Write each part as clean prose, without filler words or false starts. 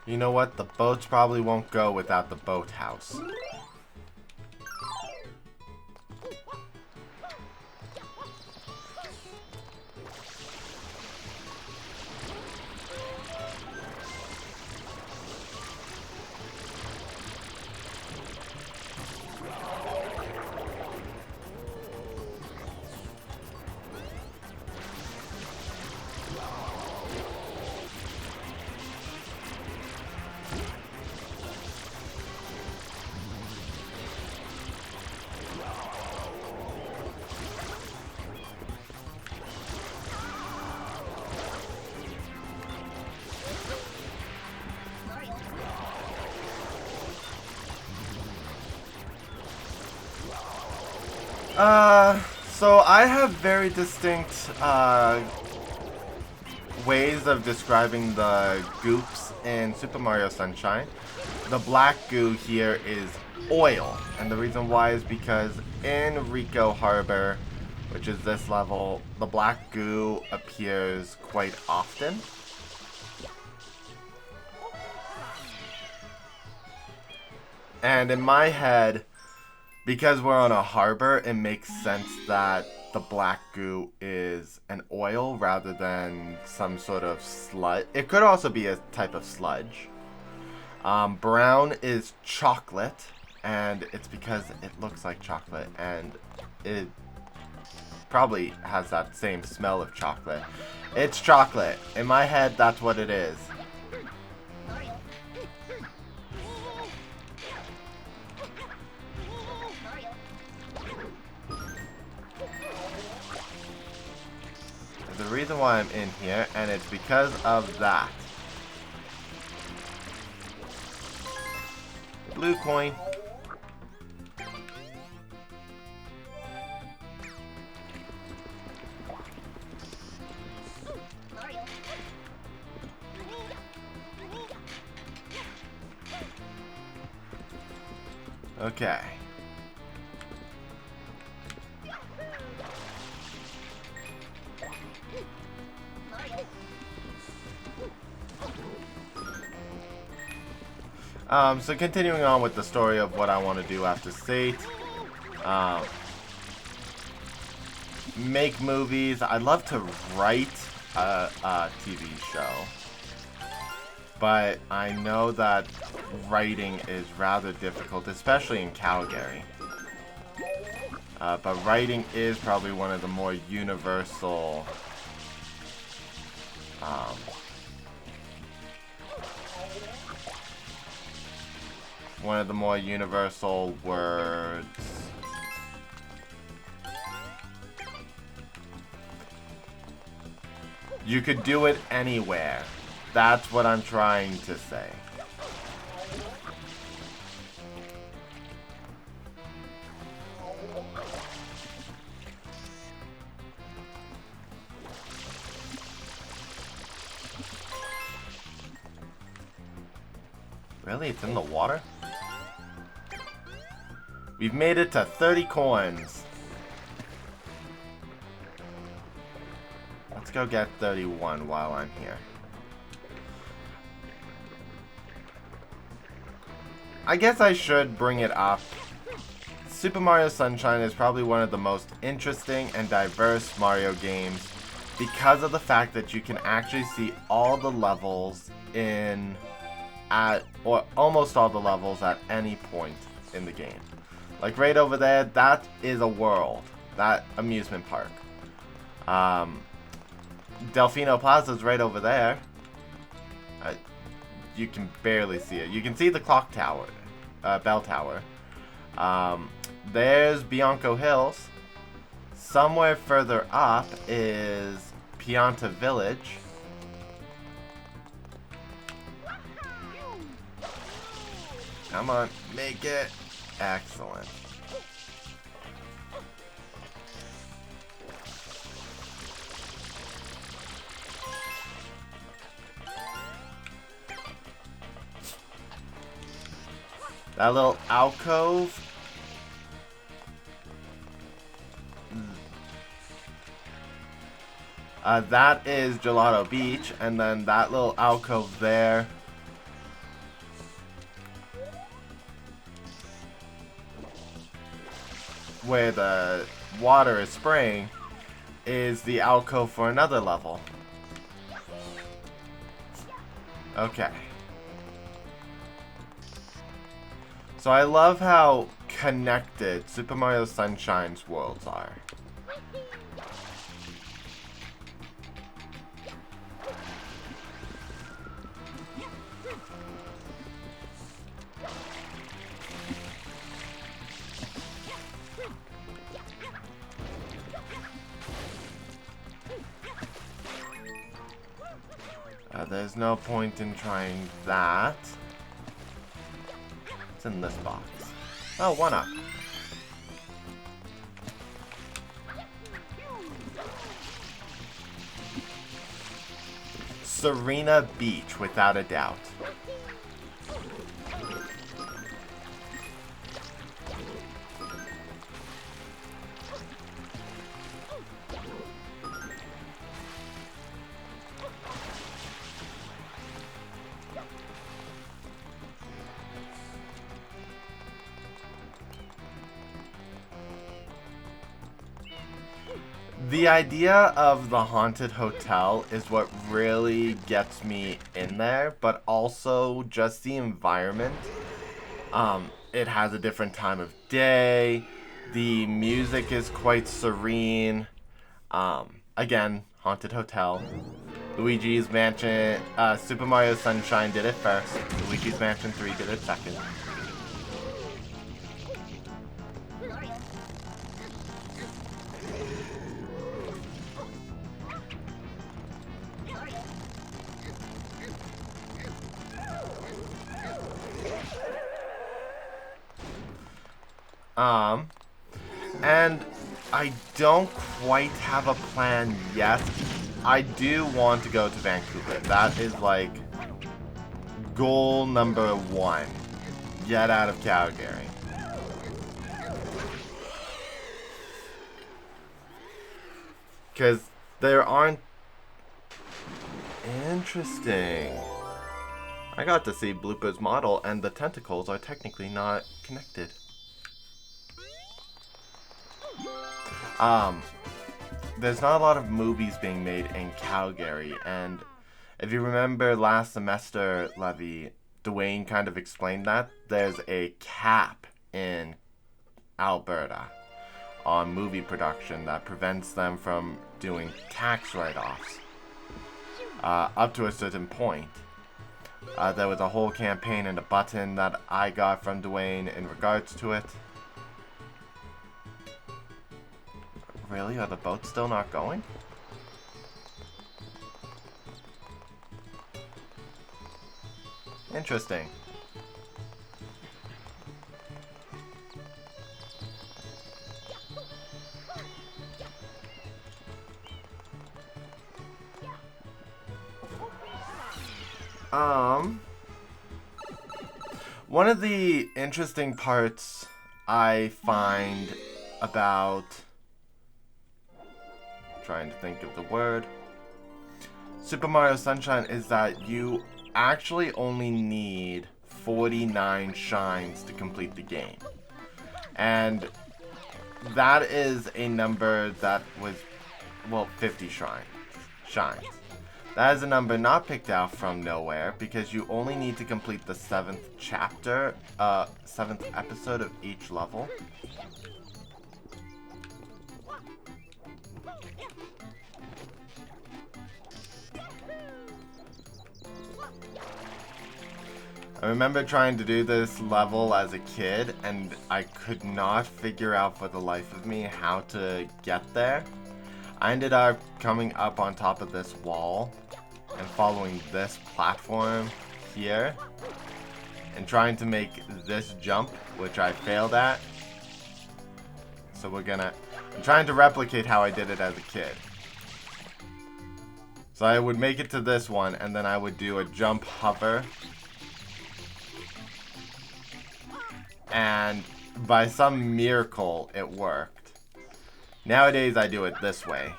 You know what? The boats probably won't go without the boathouse. So I have very distinct, ways of describing the goops in Super Mario Sunshine. The black goo here is oil, and the reason why is because in Ricco Harbor, which is this level, the black goo appears quite often. And in my head, because we're on a harbor, it makes sense that the black goo is an oil rather than some sort of sludge. It could also be a type of sludge. Brown is chocolate, and it's because it looks like chocolate, and it probably has that same smell of chocolate. It's chocolate. In my head, that's what it is. There's a reason why I'm in here, and it's because of that. Blue coin. Okay. So continuing on with the story of what I want to do after State. Make movies. I'd love to write a TV show. But I know that writing is rather difficult, especially in Calgary. But writing is probably one of the more universal words. You could do it anywhere. That's what I'm trying to say. Really? It's in the water? We've made it to 30 coins. Let's go get 31 while I'm here. I guess I should bring it up. Super Mario Sunshine is probably one of the most interesting and diverse Mario games because of the fact that you can actually see all the levels or almost all the levels at any point in the game. Like right over there, that is a world, that amusement park. Delfino Plaza is right over there. You can barely see it. You can see the clock tower, bell tower. There's Bianco Hills. Somewhere further up is Pianta Village. Come on, make it. Excellent. That little alcove. That is Gelato Beach, and then that little alcove there where the water is spraying is the alcove for another level. Okay. So I love how connected Super Mario Sunshine's worlds are. There's no point in trying that. It's in this box. Oh, 1-up. Serena Beach, without a doubt. The idea of the haunted hotel is what really gets me in there, but also just the environment. It has a different time of day. The music is quite serene. Again, haunted hotel. Luigi's Mansion, Super Mario Sunshine did it first. Luigi's Mansion 3 did it second. And I don't quite have a plan yet. I do want to go to Vancouver. That is like goal number 1. Get out of Calgary. Because there aren't... Interesting. I got to see Blooper's model and the tentacles are technically not connected. There's not a lot of movies being made in Calgary, and if you remember last semester, Levy, Dwayne kind of explained that there's a cap in Alberta on movie production that prevents them from doing tax write-offs up to a certain point. There was a whole campaign and a button that I got from Dwayne in regards to it. Really? Are the boats still not going? Interesting. One of the interesting parts I find about... trying to think of the word. Super Mario Sunshine is that you actually only need 49 shines to complete the game. And that is a number that was, well, 50 shines. That is a number not picked out from nowhere because you only need to complete the 7th chapter, 7th episode of each level. I remember trying to do this level as a kid, and I could not figure out for the life of me how to get there. I ended up coming up on top of this wall and following this platform here and trying to make this jump, which I failed at. So I'm trying to replicate how I did it as a kid. So I would make it to this one, and then I would do a jump hover. And by some miracle, it worked. Nowadays, I do it this way.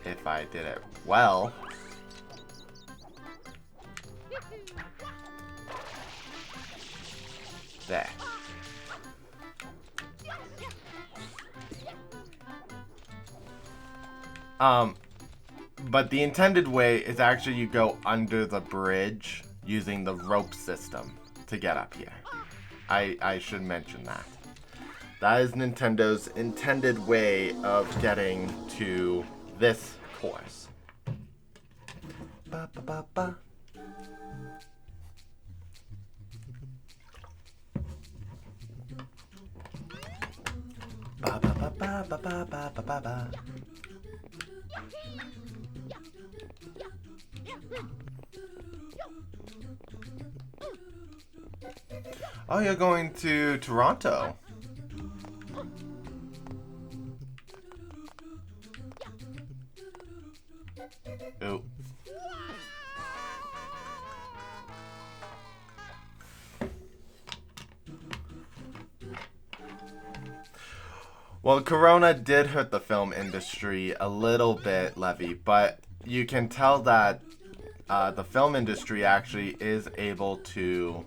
If I did it well. There. But the intended way is actually you go under the bridge using the rope system to get up here. I should mention that. That is Nintendo's intended way of getting to this course. Ba, ba, ba, ba. Ba, ba, ba, ba, ba, ba, ba, ba, ba. Oh, you're going to Toronto. Ooh. Well, Corona did hurt the film industry a little bit, Levy, but you can tell that the film industry actually is able to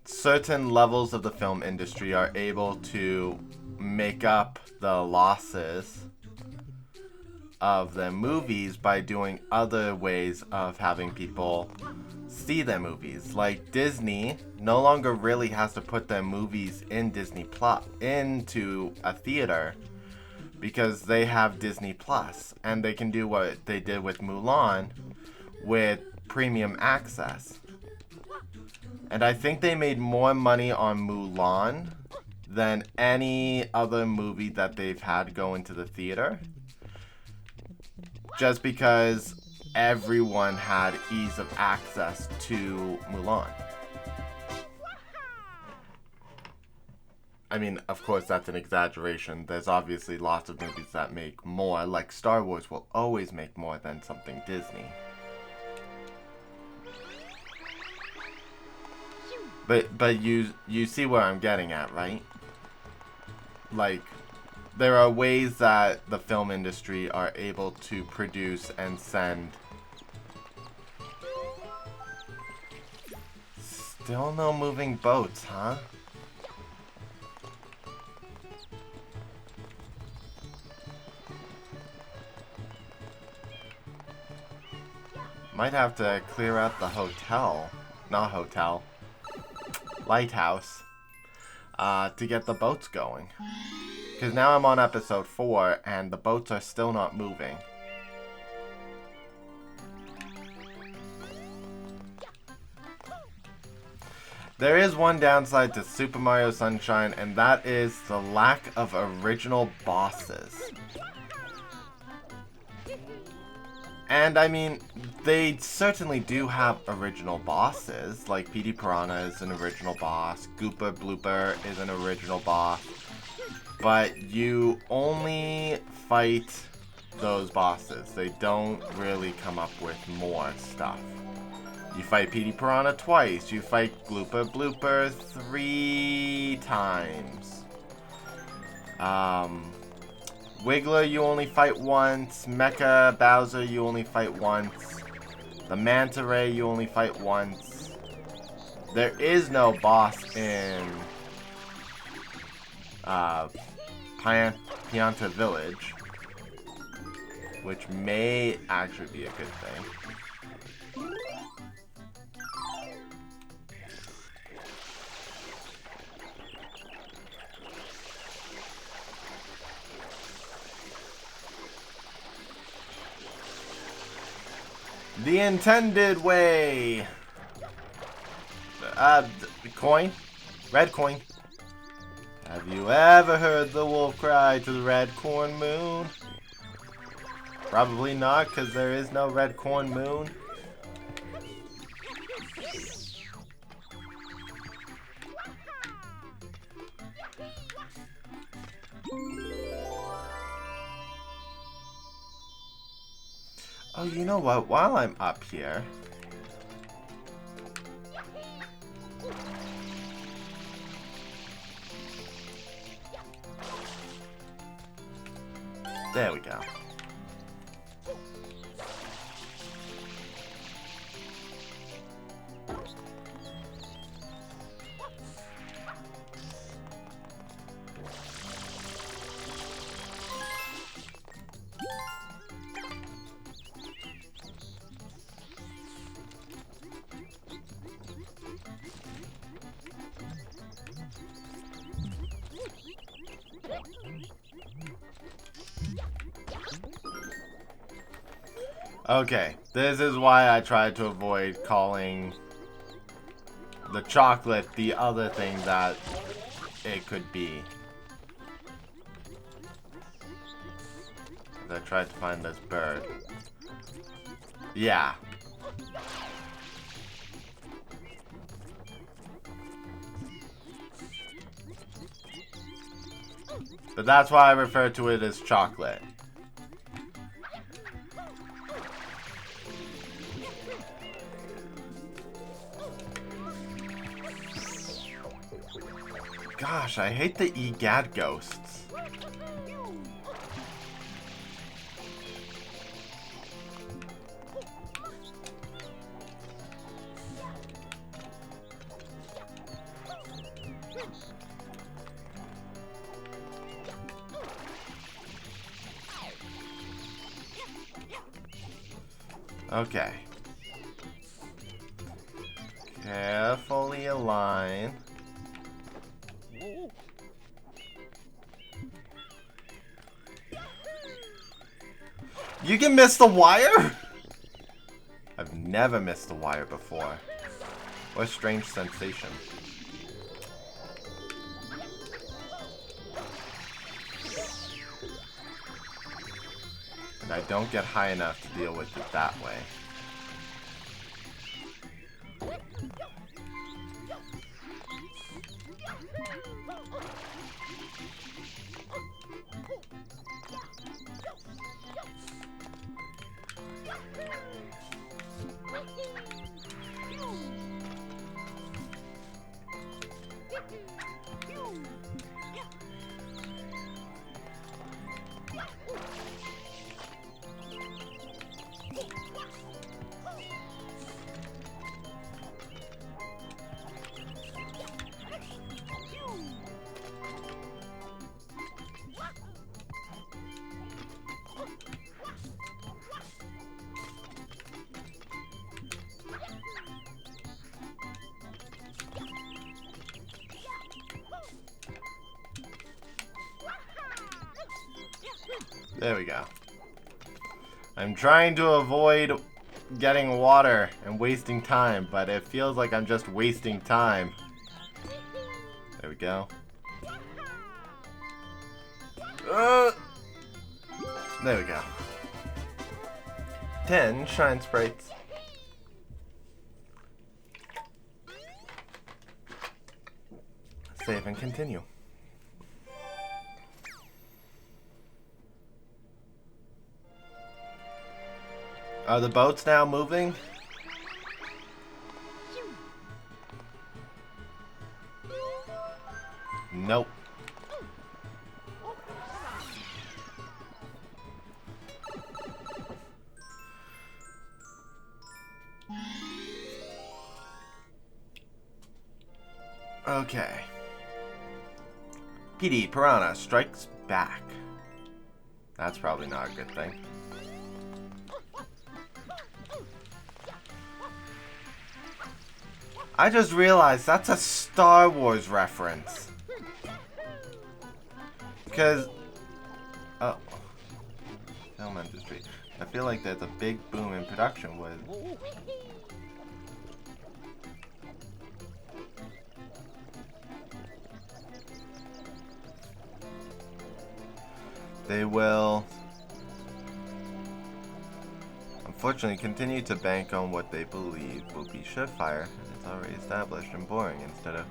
certain levels of the film industry are able to make up the losses of their movies by doing other ways of having people see their movies. Like Disney no longer really has to put their movies in Disney Plus into a theater because they have Disney Plus, and they can do what they did with Mulan with premium access. And I think they made more money on Mulan than any other movie that they've had go into the theater. Just because everyone had ease of access to Mulan. I mean, of course, that's an exaggeration. There's obviously lots of movies that make more, like Star Wars will always make more than something Disney. But you see where I'm getting at, right? Like, there are ways that the film industry are able to produce and send. Still no moving boats, huh? Might have to clear out the hotel. Not hotel. Lighthouse. To get the boats going. Because now I'm on episode 4 and the boats are still not moving. There is one downside to Super Mario Sunshine, and that is the lack of original bosses. And I mean, they certainly do have original bosses, like Petey Piranha is an original boss, Gooper Blooper is an original boss, but you only fight those bosses. They don't really come up with more stuff. You fight Petey Piranha twice, you fight Gooper Blooper 3 times. Wiggler you only fight once, Mecha Bowser you only fight once, the Manta Ray you only fight once. There is no boss in Pianta Village, which may actually be a good thing. The intended way. Coin? Red coin. Have you ever heard the wolf cry to the red corn moon? Probably not, because there is no red corn moon. Oh, you know what? While I'm up here... There we go. Okay, this is why I tried to avoid calling the chocolate the other thing that it could be. I tried to find this bird. Yeah. But that's why I refer to it as chocolate. Gosh, I hate the EGAD ghosts. Okay. Carefully align. You can miss the wire? I've never missed the wire before. What a strange sensation. And I don't get high enough to deal with it that way. There we go. I'm trying to avoid getting water and wasting time, but it feels like I'm just wasting time. There we go. There we go. 10 shine sprites. Save and continue. Are the boats now moving? Nope. Okay. PD Piranha strikes back. That's probably not a good thing. I just realized that's a Star Wars reference. Because... oh. Film industry. I feel like there's a big boom in production with... they will... unfortunately continue to bank on what they believe will be surefire, and it's already established and boring instead of...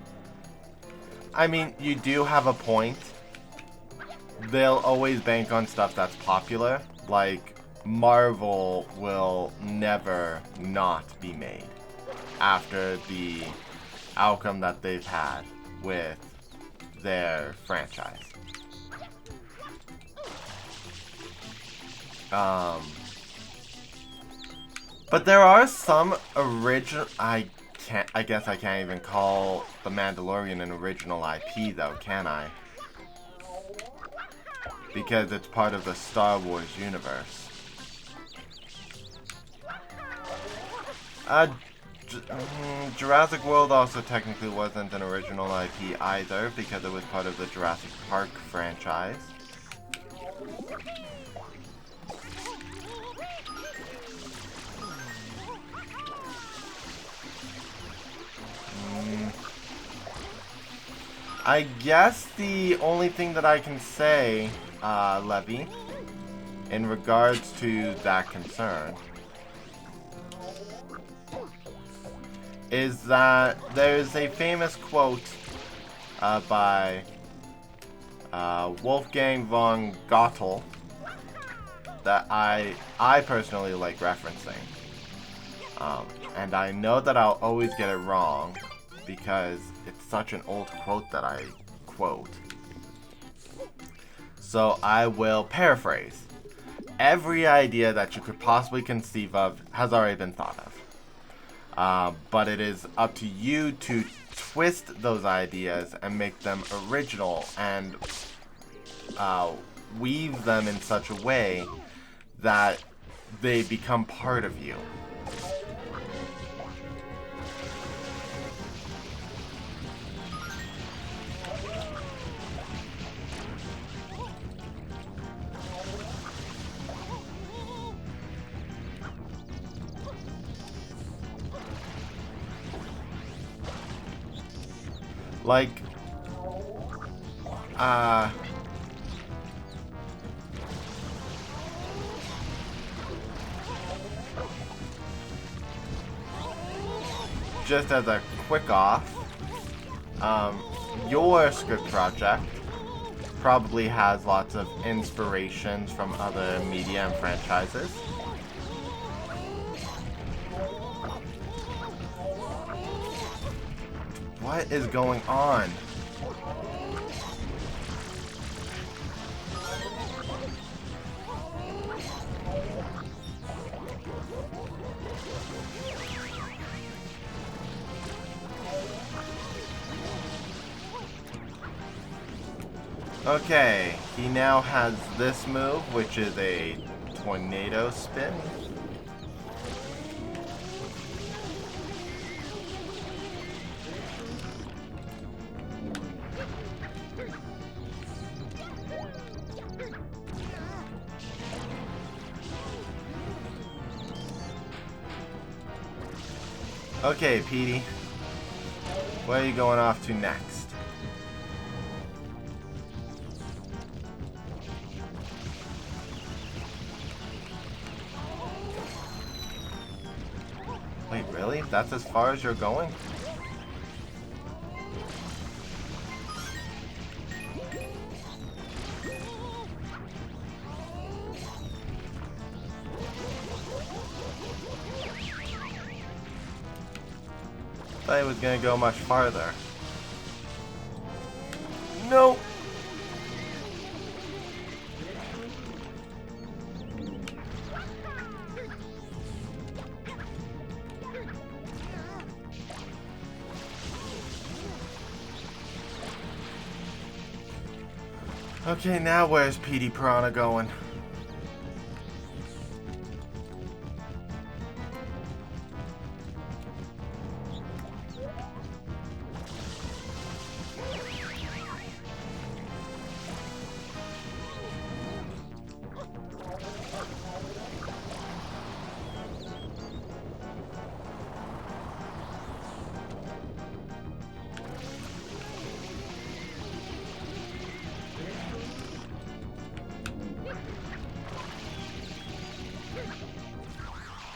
I mean, you do have a point. They'll always bank on stuff that's popular. Like, Marvel will never not be made after the outcome that they've had with their franchise. But there are some original... I guess I can't even call The Mandalorian an original IP, though, can I? Because it's part of the Star Wars universe. Jurassic World also technically wasn't an original IP either, because it was part of the Jurassic Park franchise. I guess the only thing that I can say, Levy, in regards to that concern, is that there's a famous quote by Wolfgang von Goethe that I personally like referencing. And I know that I'll always get it wrong because it's such an old quote that I quote. So I will paraphrase. Every idea that you could possibly conceive of has already been thought of. But it is up to you to twist those ideas and make them original and weave them in such a way that they become part of you. Like, just as a quick off, your script project probably has lots of inspirations from other media and franchises. What is going on? Okay, he now has this move, which is a tornado spin. Okay, Petey. Where are you going off to next? Wait, really? That's as far as you're going? I thought he was gonna go much farther. No! Okay, now where's Petey Piranha going?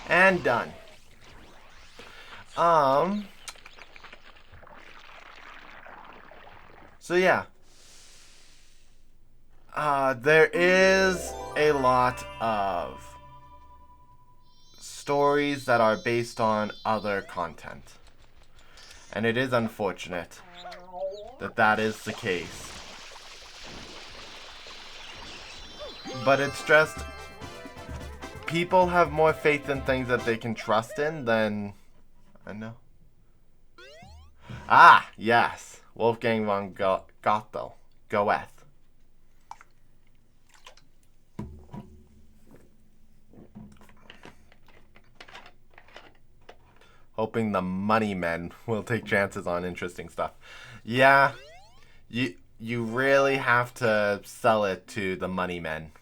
And done. So yeah. There is a lot of stories that are based on other content. And it is unfortunate that that is the case. But it's just, people have more faith in things that they can trust in than, I know. Ah, yes. Wolfgang von Goethe. Goethe. Hoping the money men will take chances on interesting stuff. Yeah, you really have to sell it to the money men